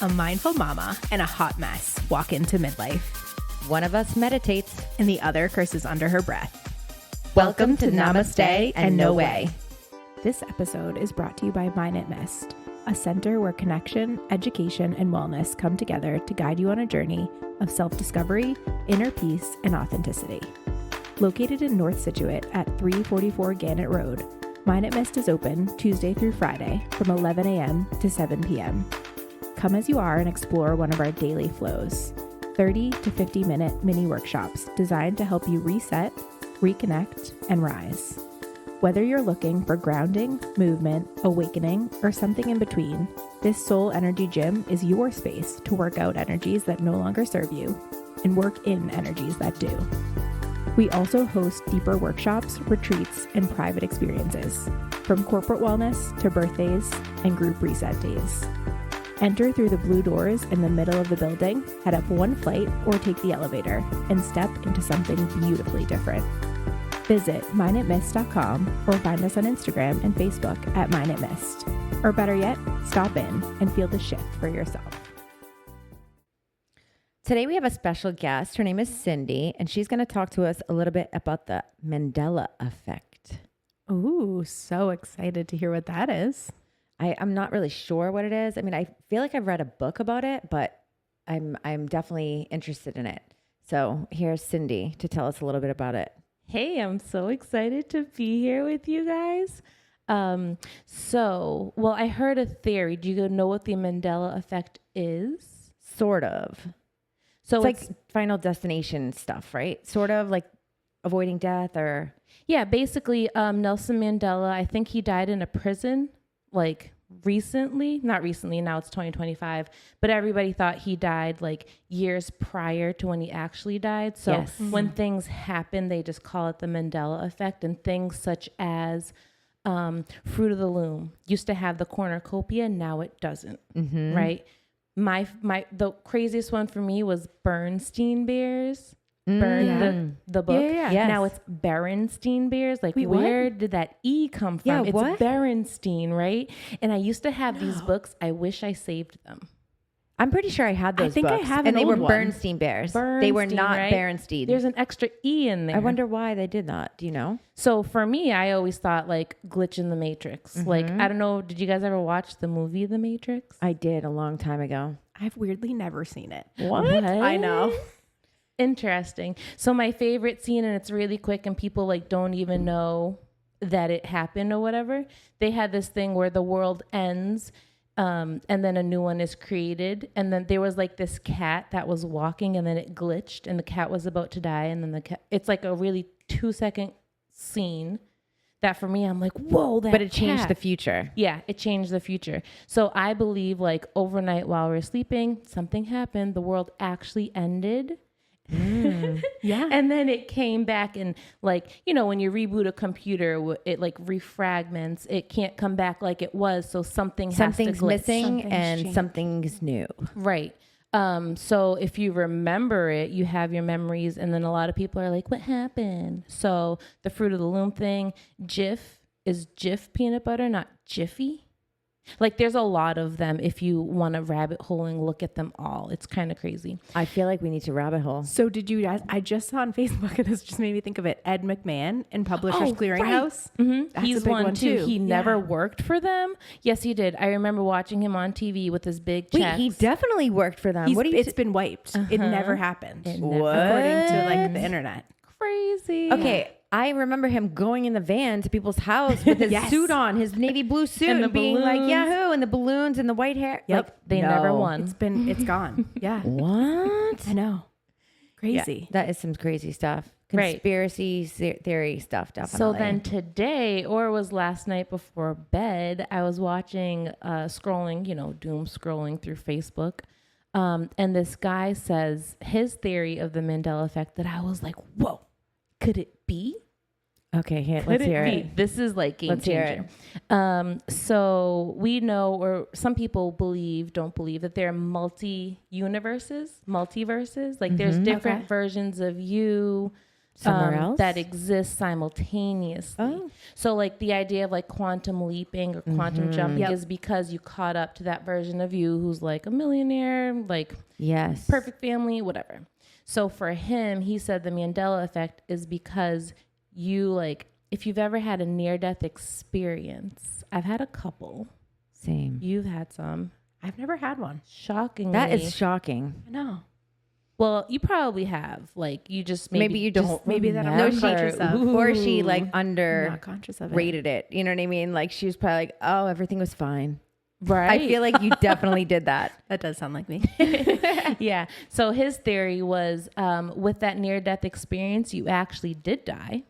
a mindful mama, and a hot mess walk into midlife. One of us meditates, and the other curses under her breath. Welcome to Namaste and No Way. This episode is brought to you by Mind Mist, a center where connection, education, and wellness come together to guide you on a journey of self-discovery, inner peace, and authenticity. Located in North Scituate at 344 Gannett Road, Mind Mist is open Tuesday through Friday from 11 a.m. to 7 p.m. Come as you are and explore one of our daily flows, 30 to 50-minute mini workshops designed to help you reset, reconnect, and rise. Whether you're looking for grounding, movement, awakening, or something in between, this soul energy gym is your space to work out energies that no longer serve you and work in energies that do. We also host deeper workshops, retreats, and private experiences, from corporate wellness to birthdays and group reset days. Enter through the blue doors in the middle of the building, head up one flight, or take the elevator and step into something beautifully different. Visit minditmist.com or find us on Instagram and Facebook at minditmist. Or better yet, stop in and feel the shift for yourself. Today we have a special guest. Her name is Cindy, and she's going to talk to us a little bit about the Mandela effect. Ooh, so excited to hear what that is. I'm not really sure what it is. I mean, I feel like I've read a book about it, but I'm definitely interested in it. So here's Cindy to tell us a little bit about it. Hey, I'm so excited to be here with you guys. I heard a theory. Do you know what the Mandela effect is? Sort of. So it's like Final Destination stuff, right? Sort of like avoiding death or... Yeah, basically Nelson Mandela, I think he died in a prison like recently. Not recently, now it's 2025. But everybody thought he died like years prior to when he actually died. So yes. When things happen, they just call it the Mandela effect. And things such as Fruit of the Loom used to have the cornucopia, now it doesn't, right? The craziest one for me was Bernstein Bears. The book. Yeah. Yes. Now it's Berenstein Bears. Like, where did that E come from? Yeah, it's what? Berenstein, right? And I used to have these books. I wish I saved them. I'm pretty sure I had those I think books. I have and an they were old one. Bernstein Bears. They were not right? Berenstein. There's an extra E in there. I wonder why they did that. Do you know? So for me, I always thought like glitch in the Matrix. Like, I don't know. Did you guys ever watch the movie The Matrix? I did a long time ago. I've weirdly never seen it. What? I know. Interesting. So my favorite scene, and it's really quick and people like don't even know that it happened or whatever. They had this thing where the world ends and then a new one is created. And then there was like this cat that was walking and then it glitched and the cat was about to die. And then the cat, it's like a really 2-second scene that for me, I'm like, whoa, that But it changed cat. the future. Yeah, it changed the future. So I believe like overnight while we're sleeping, something happened. The world actually ended. Yeah. And then it came back and like, you know, when you reboot a computer, it like refragments. It can't come back like it was. So something's Something's missing Something's and changed. something's new. Right. So if you remember it, you have your memories. And then a lot of people are like, what happened? So the Fruit of the Loom thing, Jif is Jif peanut butter, not Jiffy. Like there's a lot of them if you want to rabbit hole and look at them all. It's kind of crazy. I feel like we need to rabbit hole. So did you guys, I just saw on Facebook, and this just made me think of it, Ed McMahon in Publishers Clearinghouse. Right. That's He's a big one too. He never Yeah. worked for them. Yes, he did. I remember watching him on TV with his big Wait, checks. he definitely worked for them. It's been wiped. It never happened. What? According to like the internet. Crazy. Okay, I remember him going in the van to people's house with his Yes. suit on, his navy blue suit, And the being like, balloons. Yahoo, and the balloons and the white hair. Yep. Like, They no. never won. It's gone. Yeah. What? I know. Yeah, Crazy. that is some crazy stuff. Right. Conspiracy theory stuff, definitely. So then today, or it was last night before bed, I was watching, scrolling, doom scrolling through Facebook. And this guy says his theory of the Mandela effect that I was like, whoa, could it be? Okay, Could let's it hear be? it. This is like game Let's hear changer. So we know, or some people don't believe that there are multiverses. Like there's different versions of you. somewhere else that exists simultaneously. Oh. So like the idea of like quantum leaping or quantum jumping Yep. is because you caught up to that version of you who's like a millionaire, like Yes. perfect family, whatever. So for him, he said the Mandela effect is because you like, if you've ever had a near-death experience, I've had a couple. Same. You've had some. I've never had one. Shockingly. That is shocking. I know. Well, you probably have. Like, you just maybe you don't. maybe that I'm No, not she, conscious of. or she like I'm not conscious of it. underrated it. You know what I mean? Like she was probably like, oh, everything was fine. Right. I feel like you definitely did that. That does sound like me. Yeah. So his theory was with that near-death experience, you actually did die.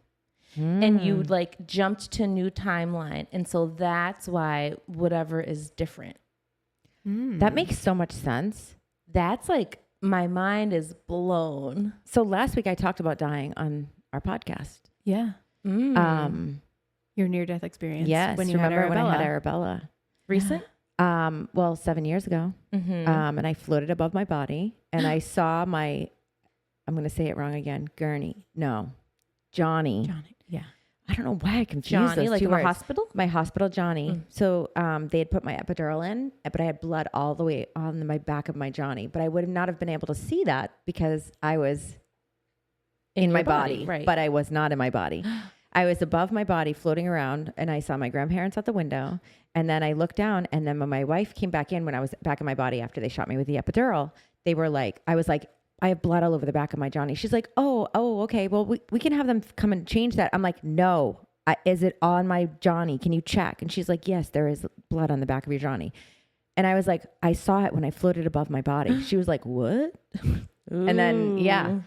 And you like jumped to a new timeline. And so that's why whatever is different. That makes so much sense. That's like, my mind is blown. So last week I talked about dying on our podcast. Yeah. Your near-death experience. Yes. When you remember had when I had Arabella. Arabella? Recent? Well, 7 years ago. And I floated above my body and I saw my, I'm going to say it wrong again. Johnny. Yeah. I don't know why I confused Johnny, those like two in words. the hospital? My hospital Johnny. So they had put my epidural in, but I had blood all the way on my back of my Johnny. But I would not have been able to see that because I was in my your body, right? but I was not in my body. I was above my body floating around and I saw my grandparents at the window. And then I looked down and then when my wife came back in, when I was back in my body after they shot me with the epidural, they were like, I was like, I have blood all over the back of my Johnny. She's like, oh, okay. Well, we can have them come and change that. I'm like, no, is it on my Johnny? Can you check? And she's like, yes, there is blood on the back of your Johnny. And I was like, I saw it when I floated above my body. She was like, what? And then,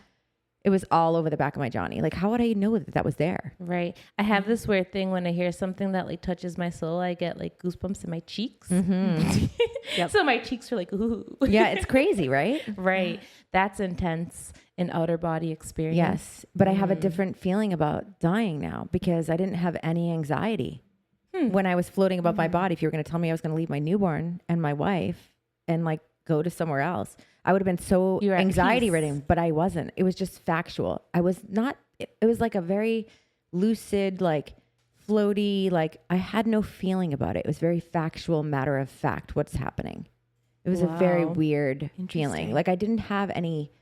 it was all over the back of my Johnny. Like, how would I know that was there? Right. I have this weird thing when I hear something that like touches my soul, I get like goosebumps in my cheeks. So my cheeks are like, ooh. Yeah, it's crazy, right? Right. That's intense, an outer body experience. Yes. But I have a different feeling about dying now because I didn't have any anxiety. When I was floating above my body, if you were going to tell me I was going to leave my newborn and my wife and like go to somewhere else, I would have been so anxiety ridden, but I wasn't. It was just factual. I was not, it was like a very lucid, like floaty, like I had no feeling about it. It was very factual, matter of fact, what's happening. It was a very weird feeling. Like I didn't have any,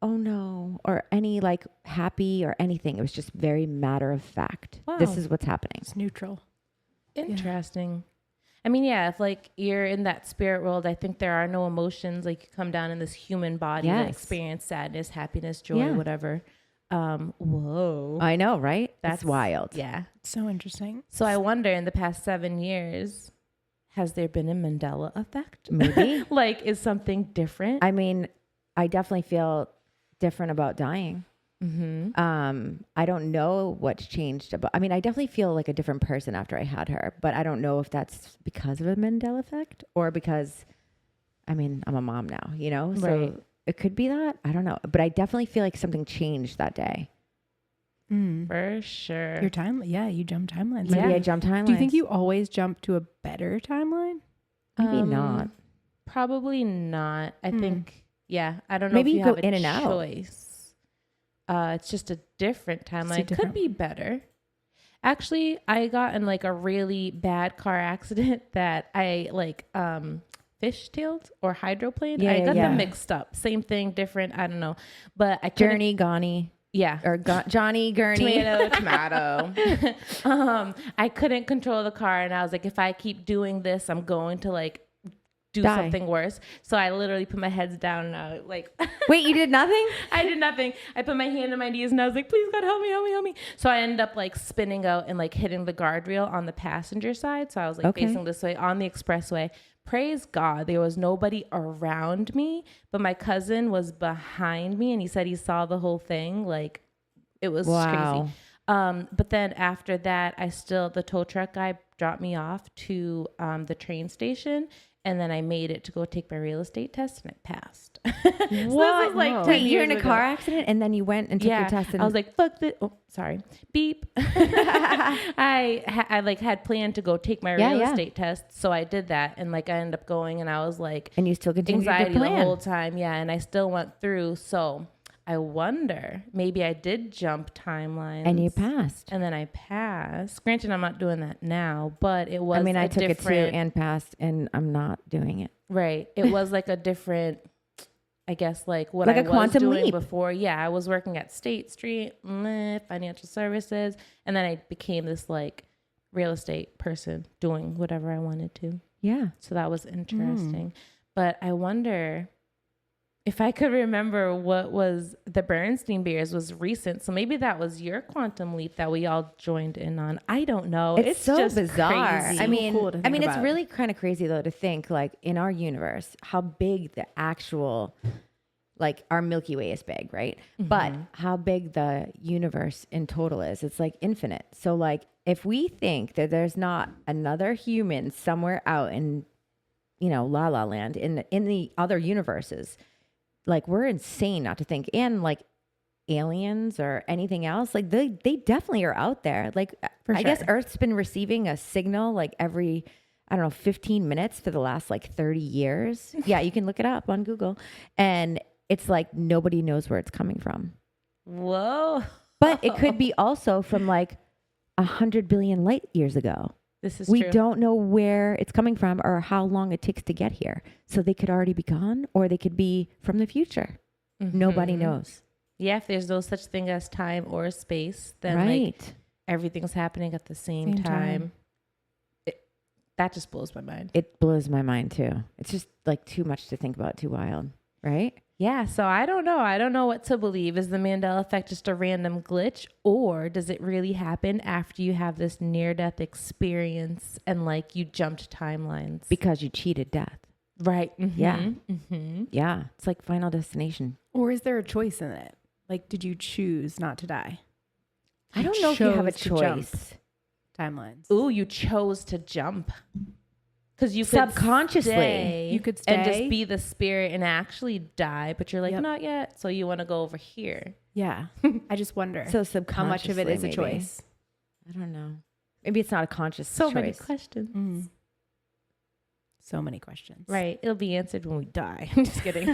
oh no, or any like happy or anything. It was just very matter of fact. Wow. This is what's happening. It's neutral. Interesting. I mean, yeah, if like you're in that spirit world, I think there are no emotions. Like you come down in this human body that experience sadness, happiness, joy, whatever. Whoa. I know, right? That's wild. Yeah. So interesting. So I wonder in the past 7 years, has there been a Mandela effect? Maybe. Like, is something different? I mean, I definitely feel different about dying. I don't know what's changed about, I mean, I definitely feel like a different person after I had her, but I don't know if that's because of a Mandela effect or because, I mean, I'm a mom now, you know, so it could be that. I don't know, but I definitely feel like something changed that day. For sure. Your time, you jump timelines. Maybe I jumped timelines. Do you think you always jump to a better timeline? Maybe not. Probably not. I think, I don't know Maybe if you you go have a in and out. choice. It's just a different timeline. different- Could be better. Actually, I got in like a really bad car accident that I like fishtailed or hydroplaned. I got them mixed up. Same thing, different. I don't know. But I couldn't. Journey, Gani. Yeah. Or Johnny, Gurney. Tomato. I couldn't control the car. And I was like, if I keep doing this, I'm going to like do something worse. So I literally put my heads down and I was like, Wait, you did nothing? I did nothing. I put my hand on my knees and I was like, please God, help me, help me, help me. So I ended up like spinning out and like hitting the guardrail on the passenger side. So I was like facing this way on the expressway. Praise God, there was nobody around me, but my cousin was behind me and he said he saw the whole thing. Like it was crazy. But then after that, the tow truck guy dropped me off to the train station. And then I made it to go take my real estate test and I passed. So this was like 10 Wait, you're in a years car ago. accident and then you went and took your test. And I was like, fuck this. Oh, sorry. Beep. I had planned to go take my real estate test. So I did that. And like, I ended up going and I was like, and you still continued anxiety to the plan. whole time. Yeah. And I still went through. So I wonder, maybe I did jump timelines. And you passed. And then I passed. Granted, I'm not doing that now, but it was I mean, I took it too different, and passed, and I'm not doing it. right. It was like a different, I guess, like what Like I a was quantum doing leap. before. Yeah, I was working at State Street, financial services. And then I became this like real estate person doing whatever I wanted to. Yeah. So that was interesting. But I wonder if I could remember what was the Bernstein Bears was recent. So maybe that was your quantum leap that we all joined in on. I don't know. It's so just bizarre. crazy. I mean, cool to think it's about. really kind of crazy though to think like in our universe how big the actual like our Milky Way is big, right? But how big the universe in total is, it's like infinite. So like if we think that there's not another human somewhere out in, La La Land in the other universes, like we're insane not to think. And like aliens or anything else, like they definitely are out there. Like I guess Earth's been receiving a signal like every, I don't know, 15 minutes for the last like 30 years. Yeah, you can look it up on Google. And it's like nobody knows where it's coming from. Whoa. But it could be also from like 100 billion light years ago. This is We true. don't know where it's coming from or how long it takes to get here. So they could already be gone or they could be from the future. Nobody knows. Yeah, if there's no such thing as time or space, then Right. like everything's happening at the same time. That just blows my mind. It blows my mind too. It's just like too much to think about, too wild. Right? Yeah, so I don't know. I don't know what to believe. Is the Mandela effect just a random glitch, or does it really happen after you have this near-death experience and like you jumped timelines? Because you cheated death. Right. Yeah. Yeah. It's like Final Destination. Or is there a choice in it? Like, did you choose not to die? I don't know if you have a chose to jump. choice. Timelines. Ooh, you chose to jump. Because you could Subconsciously. stay You could stay. and just be the spirit and actually die, but you're like, Yep. not yet. So you want to go over here. Yeah. I just wonder So how much of it is a maybe. choice. I don't know. Maybe it's not a conscious So choice. many questions. So many questions. Right. It'll be answered when we die. I'm just kidding.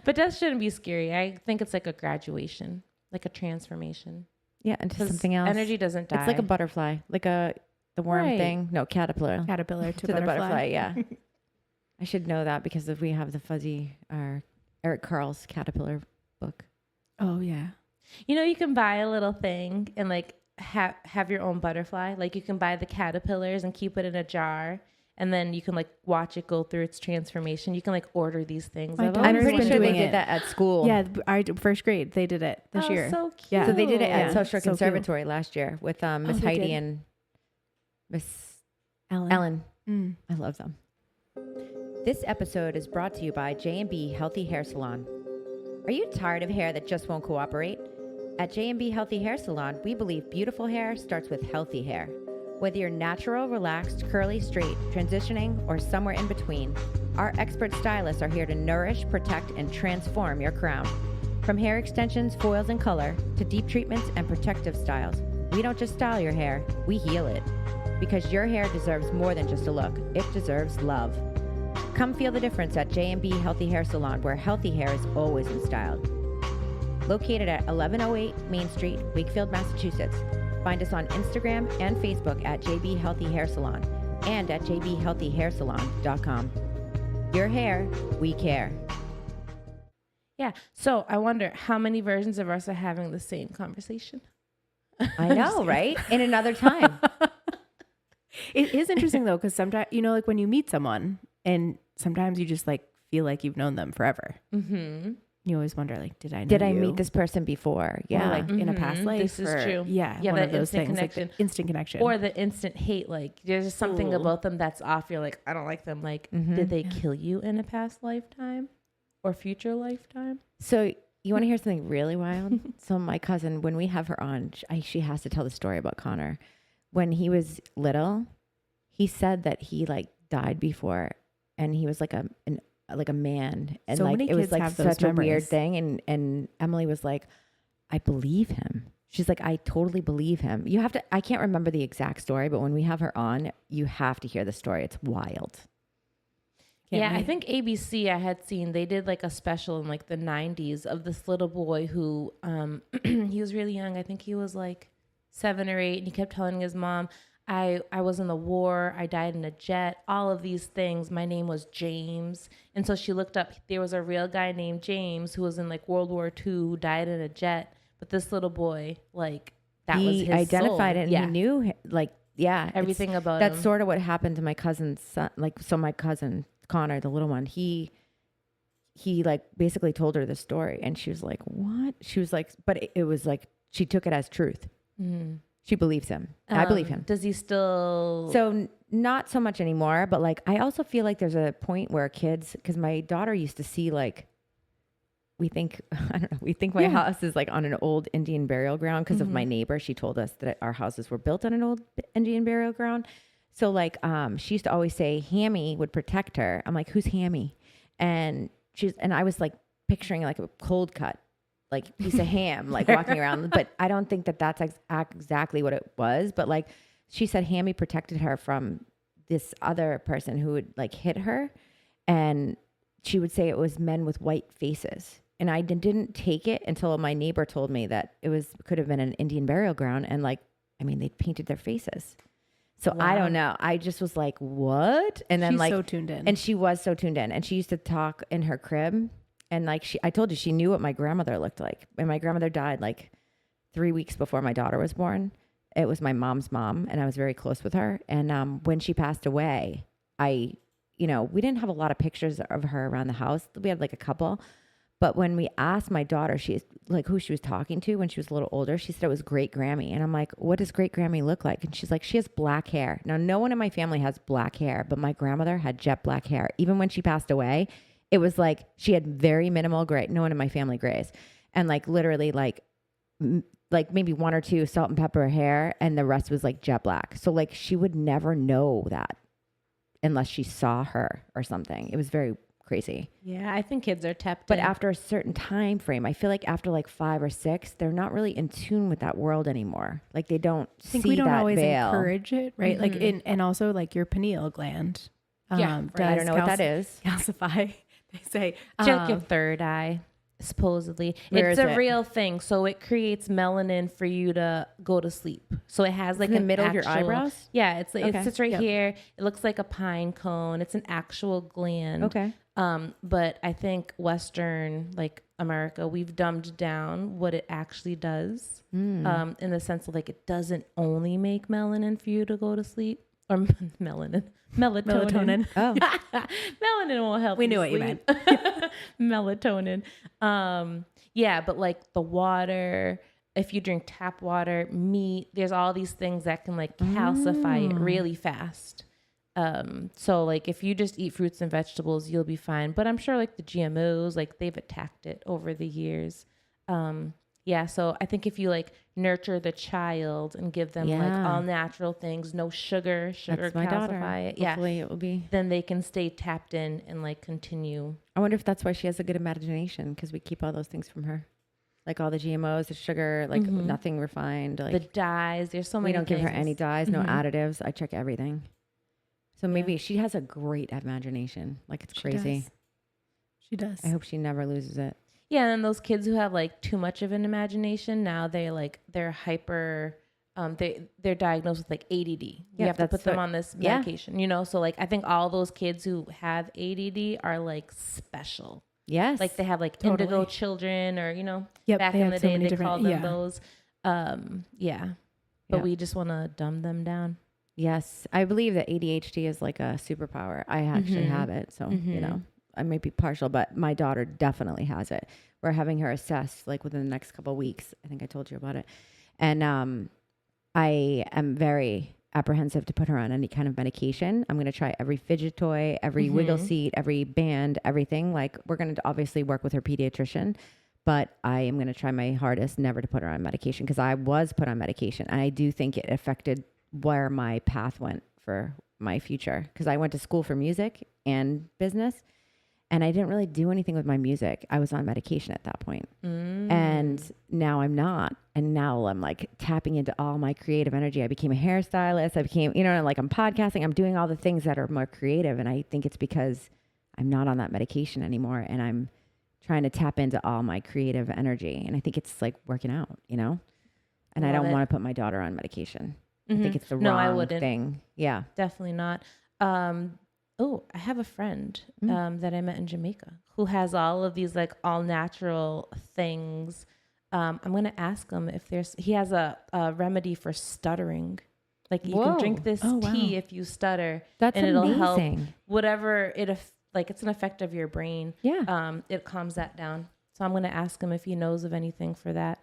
But death shouldn't be scary. I think it's like a graduation, like a transformation. Yeah, into 'Cause something else. Energy doesn't die. It's like a butterfly, like the worm Right. thing. No, caterpillar. Caterpillar to the butterfly. butterfly. Yeah. I should know that because if we have the fuzzy Eric Carl's caterpillar book. Oh, yeah. You can buy a little thing and like have your own butterfly. Like you can buy the caterpillars and keep it in a jar. And then you can like watch it go through its transformation. You can like order these things. My I've daughter's I'm always pretty been sure they doing did it. that at school. Yeah, first grade, they did it this year. So cute. Yeah. So they did it at Yeah. Social So cute. Conservatory last year with Miss they Heidi did? and Miss Ellen. Ellen. I love them. This episode is brought to you by J&B Healthy Hair Salon. Are you tired of hair that just won't cooperate? At J&B Healthy Hair Salon, we believe beautiful hair starts with healthy hair. Whether you're natural, relaxed, curly, straight, transitioning, or somewhere in between, our expert stylists are here to nourish, protect, and transform your crown. From hair extensions, foils, and color, to deep treatments and protective styles, we don't just style your hair, we heal it. Because your hair deserves more than just a look, it deserves love. Come feel the difference at J&B Healthy Hair Salon, where healthy hair is always in style. Located at 1108 Main Street, Wakefield, Massachusetts. Find us on Instagram and Facebook at JB Healthy Hair Salon and at jbhealthyhairsalon.com. Your hair, we care. Yeah. So I wonder how many versions of us are having the same conversation. I know, right? In another time. It is interesting though, because sometimes, like when you meet someone and sometimes you just like feel like you've known them forever. Mm-hmm. You always wonder, like, did I know Did I you? meet this person before? Yeah. Yeah. Or like in a past life. This is or- true. Yeah. Yeah, one that of those instant things. connection. Like the instant connection. Or the instant hate. Like there's just something Ooh. about them that's off. You're like, I don't like them. Like, did they kill you in a past lifetime or future lifetime? So you want to hear something really wild? So my cousin, when we have her on, she has to tell the story about Connor. When he was little, he said that he like died before and he was like a man, and So like many it was kids like have those such a weird memories. thing, and Emily was like, I believe him. She's like, I totally believe him. You have to, I can't remember the exact story, but when we have her on, you have to hear the story. It's wild. Yeah, I think ABC I had seen, they did like a special in like the 90s of this little boy who he was really young. I think he was like 7 or 8, and he kept telling his mom, I was in the war, I died in a jet, all of these things. My name was James. And so she looked up, there was a real guy named James who was in like World War II who died in a jet. But this little boy, like, that was his He identified soul. it, and he knew, like, Everything about that's him. sort of what happened to my cousin's son. Like, so my cousin Connor, the little one, he like basically told her the story, and she was like, "What?" She was like, but it was like she took it as truth. Mm-hmm. She believes him. I believe him. Does he still? So not so much anymore, but like I also feel like there's a point where kids, because my daughter used to see like, we think my house is like on an old Indian burial ground because of my neighbor. She told us that our houses were built on an old Indian burial ground. So like she used to always say Hammy would protect her. I'm like, who's Hammy? And I was like picturing like a cold cut, like piece of ham, like walking around. But I don't think that that's exactly what it was. But like she said, Hammy protected her from this other person who would like hit her. And she would say it was men with white faces. And I didn't take it until my neighbor told me that could have been an Indian burial ground. And like, I mean, they painted their faces. So I don't know. I just was like, what? And then She's like, so tuned in. and she was so tuned in, and she used to talk in her crib. And like, I told you, she knew what my grandmother looked like. And my grandmother died like 3 weeks before my daughter was born. It was my mom's mom, and I was very close with her. And when she passed away, we didn't have a lot of pictures of her around the house. We had like a couple. But when we asked my daughter, she's like who she was talking to when she was a little older, she said it was Great Grammy. And I'm like, what does Great Grammy look like? And she's like, she has black hair. Now, no one in my family has black hair, but my grandmother had jet black hair. Even when she passed away, it was like she had very minimal gray. No one in my family grays. And like literally like maybe 1 or 2 salt and pepper hair, and the rest was like jet black. So like she would never know that unless she saw her or something. It was very crazy. Yeah, I think kids are tapped But in. after a certain time frame, I feel like after like 5 or 6, they're not really in tune with that world anymore. Like they don't I think see we don't that always veil. encourage it, right? Like and also like your pineal gland. Yeah, does I don't know what that is. Calcify. They say Check your third eye, supposedly. Where It's is a it? real thing. So it creates melanin for you to go to sleep. So it has like in the an middle of your actual- eyebrows? Yeah, it sits right Yep. here. It looks like a pine cone. It's an actual gland. Okay. But I think Western, like America, we've dumbed down what it actually does. In the sense of like it doesn't only make melanin for you to go to sleep. Or melatonin. Oh, Melanin won't help. We knew you what you sleep. Melatonin. Yeah, but like the water, if you drink tap water, meat, there's all these things that can like calcify it really fast. So like if you just eat fruits and vegetables, you'll be fine. But I'm sure like the GMOs, like they've attacked it over the years. Yeah, so I think if you like nurture the child and give them like all natural things, no sugar that's my daughter. calcify it. Hopefully it will be. Then they can stay tapped in and like continue. I wonder if that's why she has a good imagination, because we keep all those things from her. Like all the GMOs, the sugar, like nothing refined. Like The dyes, there's so many we don't give her things. any dyes, no additives. I check everything. So maybe she has a great imagination. Like it's crazy. She does. I hope she never loses it. Yeah, and those kids who have like too much of an imagination, now they're hyper, they're diagnosed with like ADD. You have to put them on this medication, So like I think all those kids who have ADD are like special. Yes. Like they have like indigo children, or back they in have the so day many they called them different- those. But we just want to dumb them down. Yes. I believe that ADHD is like a superpower. I actually have it. So, I might be partial, but my daughter definitely has it. We're having her assessed like within the next couple of weeks. I think I told you about it. And I am very apprehensive to put her on any kind of medication. I'm going to try every fidget toy, every wiggle seat, every band, everything. Like we're going to obviously work with her pediatrician, but I am going to try my hardest never to put her on medication, because I was put on medication. And I do think it affected where my path went for my future, because I went to school for music and business, and I didn't really do anything with my music. I was on medication at that point. And now I'm not. And now I'm like tapping into all my creative energy. I became a hairstylist. I became, like I'm podcasting. I'm doing all the things that are more creative. And I think it's because I'm not on that medication anymore, and I'm trying to tap into all my creative energy. And I think it's like working out, you know? And I don't want to put my daughter on medication. I think it's the wrong thing. Yeah. Definitely not. I have a friend that I met in Jamaica who has all of these like all natural things. I'm going to ask him if he has a remedy for stuttering. Like you can drink this tea if you stutter. That's and amazing. It'll help whatever it's an effect of your brain. Yeah. It calms that down. So I'm going to ask him if he knows of anything for that.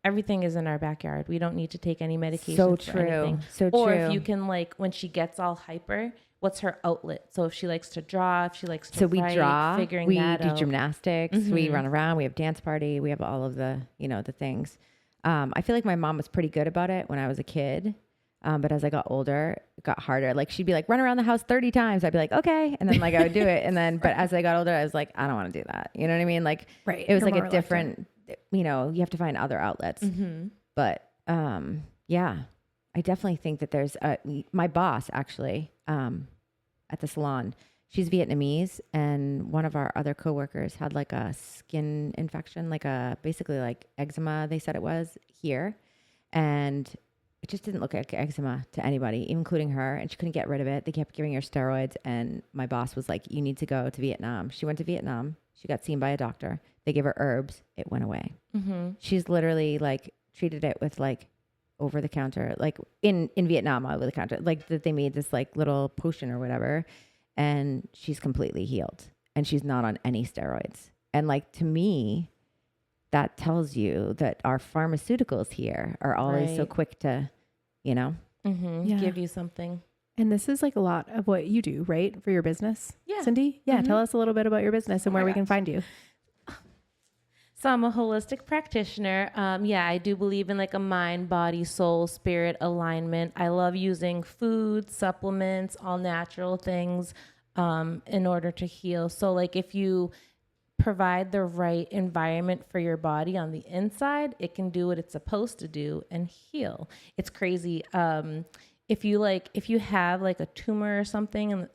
Everything is in our backyard. We don't need to take any medication for anything. So true. Or if you can, like, when she gets all hyper, what's her outlet? So if she likes to draw, if she likes to write, we draw, figuring we that do out. gymnastics, we run around, we have dance party, we have all of the, the things. I feel like my mom was pretty good about it when I was a kid. But as I got older, it got harder. Like she'd be like, run around the house 30 times. I'd be like, okay. And then like I would do it. And then, but as I got older, I was like, I don't want to do that. You know what I mean? Like it was like a different, you have to find other outlets. But I definitely think that there's my boss actually at the salon, she's Vietnamese, and one of our other coworkers had like a skin infection, like basically like eczema, they said it was here. And it just didn't look like eczema to anybody, including her. And she couldn't get rid of it. They kept giving her steroids. And my boss was like, you need to go to Vietnam. She went to Vietnam. She got seen by a doctor. They gave her herbs. It went away. She's literally like treated it with like over the counter, like in Vietnam, over the counter, like that they made this like little potion or whatever. And she's completely healed. And she's not on any steroids. And like, to me, that tells you that our pharmaceuticals here are always so quick to, give you something. And this is like a lot of what you do, right? For your business. Yeah. Cindy? Yeah. Tell us a little bit about your business and where we can find you. So I'm a holistic practitioner. I do believe in like a mind, body, soul, spirit alignment. I love using food, supplements, all natural things in order to heal. So like if you provide the right environment for your body on the inside, it can do what it's supposed to do and heal. It's crazy. If you have like a tumor or something, in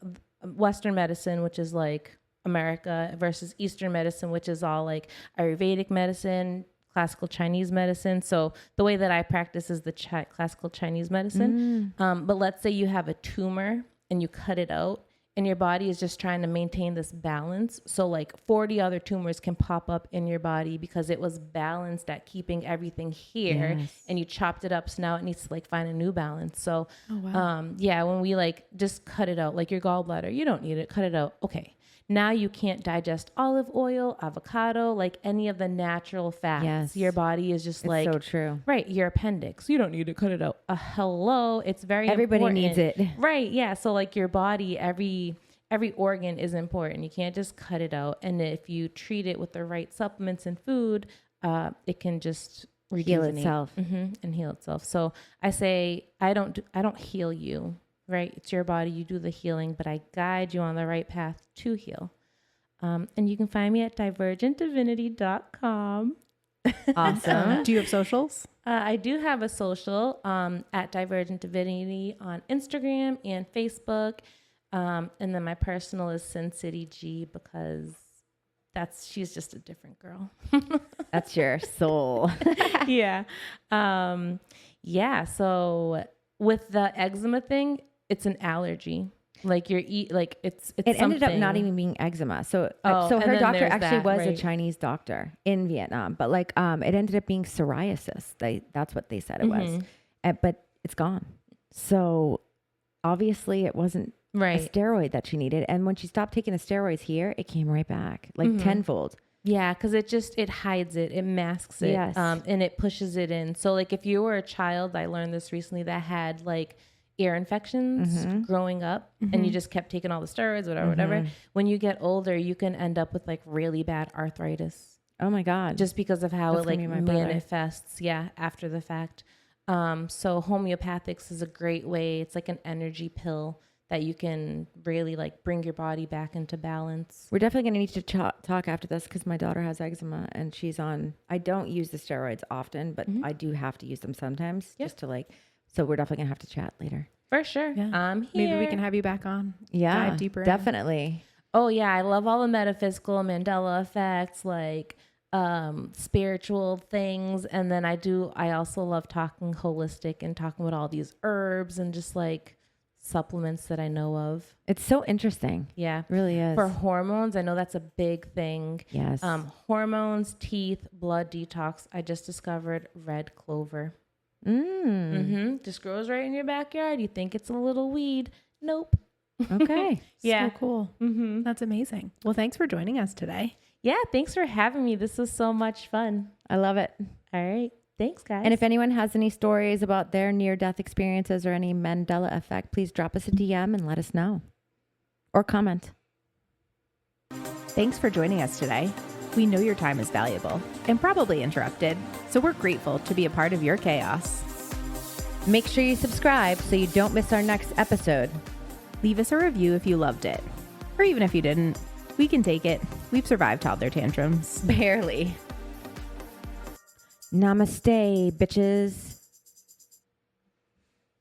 Western medicine, which is like America, versus Eastern medicine, which is all like Ayurvedic medicine, classical Chinese medicine. So the way that I practice is the classical Chinese medicine. But let's say you have a tumor and you cut it out, and your body is just trying to maintain this balance. So like 40 other tumors can pop up in your body because it was balanced at keeping everything here, and you chopped it up. So now it needs to like find a new balance. So, when we like just cut it out, like your gallbladder, you don't need it, cut it out. Okay. Now you can't digest olive oil, avocado, like any of the natural fats. Yes. Your body is just so true. Right. Your appendix, you don't need to cut it out. Hello. It's very Everybody important. needs it. Right. Yeah. So like your body, every organ is important. You can't just cut it out. And if you treat it with the right supplements and food, it can just heal itself and heal itself. So I say, I don't heal you. Right? It's your body. You do the healing, but I guide you on the right path to heal. And you can find me at divergentdivinity.com. Awesome. Do you have socials? I do have a social at Divergent Divinity on Instagram and Facebook. And then my personal is Sin City G, because she's just a different girl. That's your soul. Yeah. So with the eczema thing, it's an allergy. Like it's it ended up not even being eczema. So her doctor actually was a Chinese doctor in Vietnam, but like it ended up being psoriasis. That's what they said it was, but it's gone. So obviously it wasn't a steroid that she needed. And when she stopped taking the steroids here, it came right back like tenfold. Yeah, because it hides it, it masks it, and it pushes it in. So like if you were a child, I learned this recently, that had like ear infections growing up, and you just kept taking all the steroids, whatever. When you get older, you can end up with like really bad arthritis. Oh my God. Just because of how it like manifests, after the fact. So homeopathics is a great way. It's like an energy pill that you can really like bring your body back into balance. We're definitely going to need to talk after this, because my daughter has eczema and she's on, I don't use the steroids often, but I do have to use them sometimes just to like, so we're definitely going to have to chat later. For sure. Yeah. I'm here. Maybe we can have you back on. Yeah, dive deeper definitely. Oh yeah, I love all the metaphysical Mandela effects, like spiritual things. And then I also love talking holistic and talking about all these herbs and just like supplements that I know of. It's so interesting. Yeah. It really is. For hormones, I know that's a big thing. Yes. Hormones, teeth, blood detox. I just discovered red clover. Just grows right in your backyard. You think it's a little weed. Nope. Okay. Yeah. So cool. That's amazing. Well, thanks for joining us today. Yeah. Thanks for having me. This was so much fun. I love it. All right. Thanks, guys. And if anyone has any stories about their near-death experiences or any Mandela effect, please drop us a DM and let us know. Or comment. Thanks for joining us today. We know your time is valuable and probably interrupted, so we're grateful to be a part of your chaos. Make sure you subscribe so you don't miss our next episode. Leave us a review if you loved it. Or even if you didn't. We can take it. We've survived toddler tantrums. Barely. Namaste, bitches.